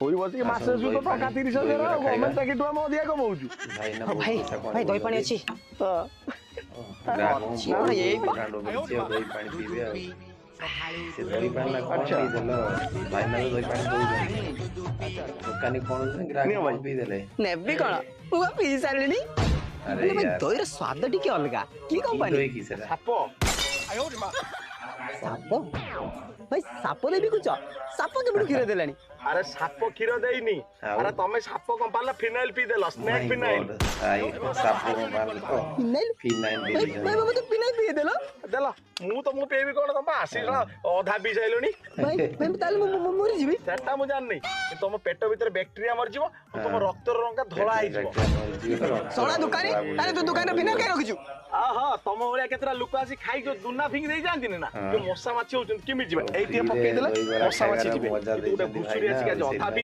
ওই বসে মাসে সুদ টাকা 30,000 গভর্নমেন্ট চাকরি টু আমি ଅଧିକା কমাউଛୁ ভাই ভাই দই পানি ଅଛି এই দই পানি পিবে ଆଉ ସେ ଦହି ପାଣି ନା କଣ ପିଇଦେଲ ଭାଇ ନା ଦହି ପାଣି ଦଉଛନ୍ତି ଦୋକାନୀ କଣ ଗ୍ରାହକ ପିଇଦେଲେ ନେବି କଣ ମୁଁ ପିଇ ସାରିଲିଣି ଆରେ ଭାଇ यार ଦହିର ସ୍ୱାଦ ଟିକେ ଅଲଗା କି କମ୍ପାନୀ ଦହି କି ସେଟା ସାପ ସାପ ଭାଇ ସାପ ଦେବି କୁଛ ସାପ କେବେଠୁ କ୍ଷୀର ଦେଲାଣି ଆରେ ସାପ କ୍ଷୀର ଦେଇନି ଆଉ? ଆରେ ତମେ ସାପ କମ୍ପାନୀର ଫିନାଇଲ ପିଇଦେଲ ସ୍ନେକ୍ ଫିନାଇଲ ସାପ କଣ ଫିନାଇଲ ଫିନାଇଲ ଭାଇ ଦେଇଛନ୍ତି ଭାଇ ମତେ ଫିନାଇଲ ପିଇ ଦେଲ ଦେଲ ମୁଁ ତମକୁ ପିଇବି କଣ ତମେ ଆସିଲ ଅଧା ପିଇ ସାଇଲଣି ଭାଇ ଭାଇ ତାହେଲେ ମୁଁ ମରିଯିବି ସେଟା ମୁଁ ଜାଣିନି କିନ୍ତୁ ତମ ପେଟ ଭିତରେ ବ୍ୟାକ୍ଟେରିଆ ମରିଯିବ ଆଉ ତମ ରକ୍ତର ରଙ୍ଗ ଧଳା ହେଇଯିବ ସଳା ଦୋକାନୀ ତାହେଲେ ତୁ ଦୋକାନରେ ଫିନାଇଲ କାଇଁ ରଖିଛୁ ହଁ ତମ ଭଳିଆ କେତେଟା ଲୋକ ଆସି ଖାଇକି ଦୁନା ଫିଙ୍ଗି ଦେଇ ଯାଆନ୍ତିନି ନା ଯୋଉ ମଶା ମାଛି ହଉଛନ୍ତି କେମିତି ଯିବେ ଏଇ ଟିକେ ପକେଇଦେଲେ ମଶା ମାଛି ଯିବେ କିନ୍ତୁ ଗୋଟେ ଘୁଷୁରି ଆସିକି ଆଜି ଅଧା